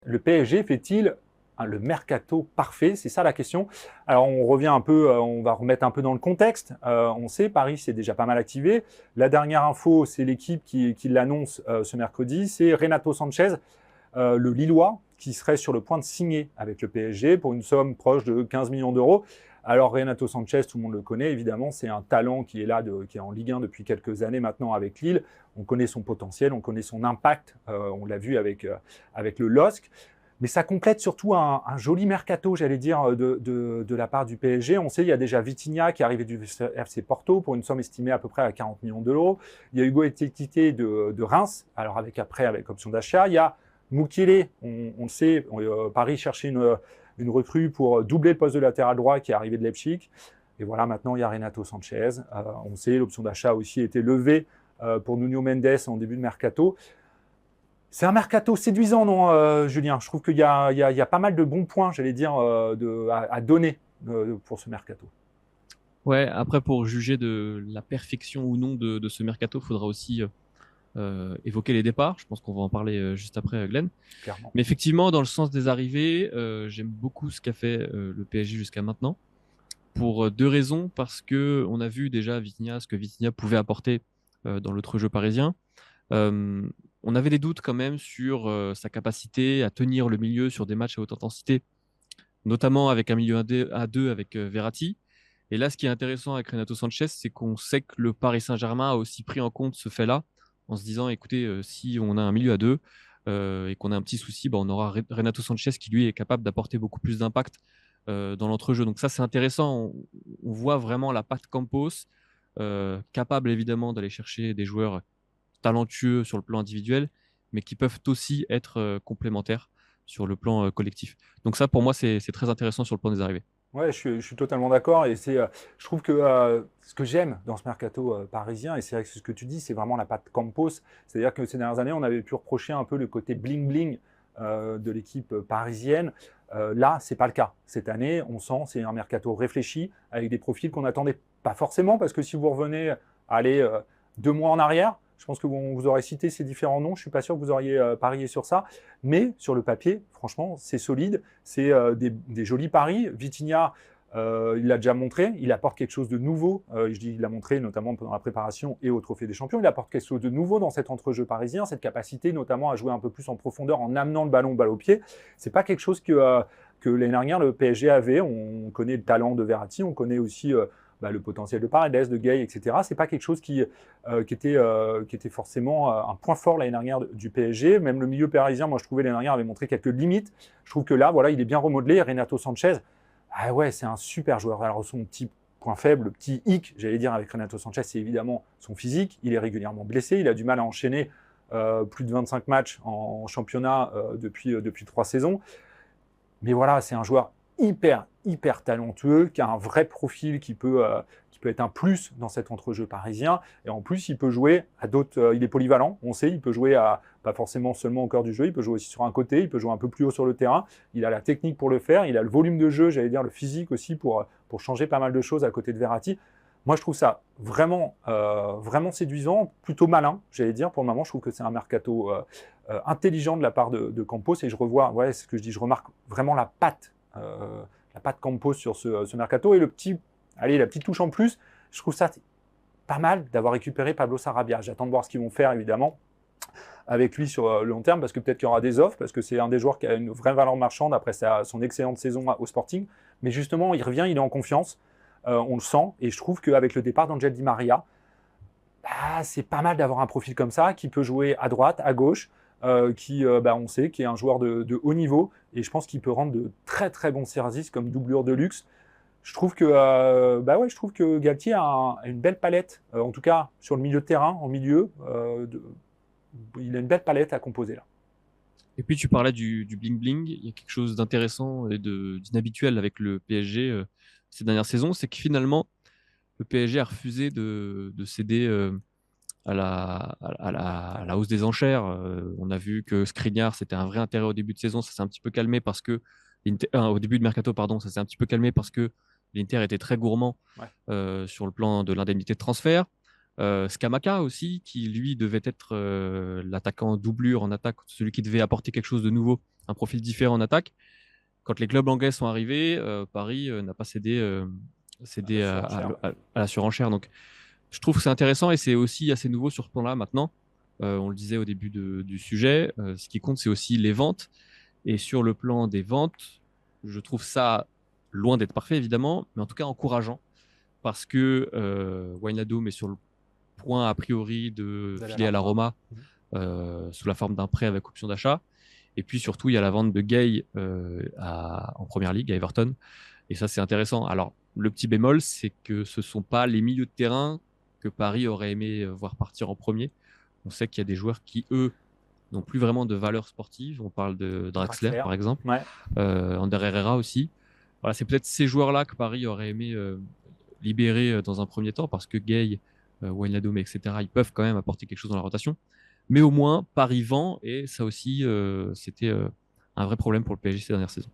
Le PSG fait-il le mercato parfait? C'est ça la question. Alors on revient un peu, on va remettre un peu dans le contexte. On sait, Paris s'est déjà pas mal activé. La dernière info, c'est l'équipe qui l'annonce ce mercredi, c'est Renato Sanchez, le Lillois, qui serait sur le point de signer avec le PSG pour une somme proche de 15 millions d'euros. Alors Renato Sanchez, tout le monde le connaît, évidemment, c'est un talent qui est là, qui est en Ligue 1 depuis quelques années maintenant avec Lille. On connaît son potentiel, on connaît son impact, on l'a vu avec le LOSC. Mais ça complète surtout un joli mercato, j'allais dire, de la part du PSG. On sait, il y a déjà Vitinha qui est arrivé du FC Porto pour une somme estimée à peu près à 40 millions d'euros. Il y a Hugo Ekitike de Reims, alors avec option d'achat. Il y a Mukiele, on le sait, Paris cherchait une recrue pour doubler le poste de latéral droit qui est arrivé de Leipzig. Et voilà, maintenant, il y a Renato Sanchez. On sait, l'option d'achat a aussi été levée pour Nuno Mendes en début de mercato. C'est un mercato séduisant, non, Julien? Je trouve qu'il y a pas mal de bons points, j'allais dire, à donner pour ce mercato. Ouais, après, pour juger de la perfection ou non de ce mercato, il faudra aussi évoquer les départs. Je pense qu'on va en parler juste après, Glenn. Clairement. Mais effectivement, dans le sens des arrivées, j'aime beaucoup ce qu'a fait le PSG jusqu'à maintenant. Pour deux raisons. Parce que on a vu déjà Vitinha, ce que Vitinha pouvait apporter dans l'autre jeu parisien. Euh, on avait des doutes quand même sur sa capacité à tenir le milieu sur des matchs à haute intensité, notamment avec un milieu à deux avec Verratti. Et là, ce qui est intéressant avec Renato Sanchez, c'est qu'on sait que le Paris Saint-Germain a aussi pris en compte ce fait-là, en se disant, écoutez, si on a un milieu à deux et qu'on a un petit souci, bah, on aura Renato Sanchez qui, lui, est capable d'apporter beaucoup plus d'impact dans l'entrejeu. Donc ça, c'est intéressant. On voit vraiment la patte Campos, capable évidemment d'aller chercher des joueurs talentueux sur le plan individuel, mais qui peuvent aussi être complémentaires sur le plan collectif. Donc ça, pour moi, c'est très intéressant sur le plan des arrivées. Ouais, je suis totalement d'accord. Et je trouve que ce que j'aime dans ce mercato parisien, et c'est vrai que ce que tu dis, c'est vraiment la patte Campos. C'est-à-dire que ces dernières années, on avait pu reprocher un peu le côté bling-bling de l'équipe parisienne. Là, c'est pas le cas. Cette année, on sent c'est un mercato réfléchi avec des profils qu'on n'attendait pas forcément, parce que si vous revenez, allez, 2 mois en arrière, je pense que vous aurez cité ces différents noms. Je suis pas sûr que vous auriez parié sur ça, mais sur le papier, franchement, c'est solide. C'est des jolis paris. Vitinha, il l'a déjà montré, il apporte quelque chose de nouveau. Je dis, il l'a montré notamment pendant la préparation et au Trophée des Champions. Il apporte quelque chose de nouveau dans cet entrejeu parisien, cette capacité notamment à jouer un peu plus en profondeur en amenant le ballon balle au pied. C'est pas quelque chose que l'année dernière le PSG avait. On connaît le talent de Verratti, on connaît aussi le potentiel de Paredes, de Gay, etc. C'est pas quelque chose qui était forcément un point fort l'année dernière du PSG. Même le milieu parisien, moi je trouvais l'année dernière avait montré quelques limites. Je trouve que là, voilà, il est bien remodelé. Renato Sanchez, ah ouais, c'est un super joueur. Alors son petit point faible, le petit hic, j'allais dire avec Renato Sanchez, c'est évidemment son physique. Il est régulièrement blessé, il a du mal à enchaîner plus de 25 matchs en championnat depuis 3 saisons. Mais voilà, c'est un joueur hyper talentueux, qui a un vrai profil qui peut être un plus dans cet entrejeu parisien. Et en plus, il peut jouer à d'autres. Il est polyvalent, on sait, il peut jouer pas forcément seulement au cœur du jeu, il peut jouer aussi sur un côté, il peut jouer un peu plus haut sur le terrain. Il a la technique pour le faire, il a le volume de jeu, j'allais dire le physique aussi pour changer pas mal de choses à côté de Verratti. Moi, je trouve ça vraiment séduisant, plutôt malin, j'allais dire. Pour le moment, je trouve que c'est un mercato intelligent de la part de Campos. Et je revois, ouais, c'est ce que je dis, je remarque vraiment la patte Campos sur ce mercato. Et la petite touche en plus, je trouve ça pas mal d'avoir récupéré Pablo Sarabia. J'attends de voir ce qu'ils vont faire, évidemment, avec lui sur le long terme, parce que peut-être qu'il y aura des offres, parce que c'est un des joueurs qui a une vraie valeur marchande après son excellente saison au Sporting. Mais justement, il revient, il est en confiance. On le sent. Et je trouve qu'avec le départ d'Angel Di Maria, c'est pas mal d'avoir un profil comme ça, qui peut jouer à droite, à gauche, on sait, qui est un joueur de haut niveau. Et je pense qu'il peut rendre de très bons services comme doublure de luxe. Je trouve que Galtier a une belle palette, en tout cas sur le milieu de terrain, en milieu. Il a une belle palette à composer là. Et puis tu parlais du bling-bling, il y a quelque chose d'intéressant et d'inhabituel avec le PSG ces dernières saisons, c'est que finalement, le PSG a refusé de céder à la hausse des enchères. On a vu que Skriniar, c'était un vrai intérêt au début de saison, ça s'est un petit peu calmé parce que au début de mercato, pardon, ça s'est un petit peu calmé parce que l'Inter était très gourmand Ouais. sur le plan de l'indemnité de transfert. Scamacca aussi, qui lui devait être l'attaquant doublure en attaque, celui qui devait apporter quelque chose de nouveau un profil différent en attaque. Quand les clubs anglais sont arrivés, Paris n'a pas cédé à la surenchère. Donc, je trouve que c'est intéressant et c'est aussi assez nouveau sur ce plan-là maintenant. On le disait au début du sujet, ce qui compte, c'est aussi les ventes. Et sur le plan des ventes, je trouve ça loin d'être parfait, évidemment, mais en tout cas encourageant parce que Wijnaldum est sur le point, a priori, de filer à la Roma sous la forme d'un prêt avec option d'achat. Et puis surtout, il y a la vente de Gay en première ligue à Everton. Et ça, c'est intéressant. Alors, le petit bémol, c'est que ce ne sont pas les milieux de terrain que Paris aurait aimé voir partir en premier. On sait qu'il y a des joueurs qui, eux, n'ont plus vraiment de valeur sportive. On parle de Draxler, par exemple. Ouais. Ander Herrera aussi. Voilà, c'est peut-être ces joueurs-là que Paris aurait aimé libérer dans un premier temps parce que Gay, Wijnaldum, etc., ils peuvent quand même apporter quelque chose dans la rotation. Mais au moins, Paris vend et ça aussi, c'était un vrai problème pour le PSG ces dernières saisons.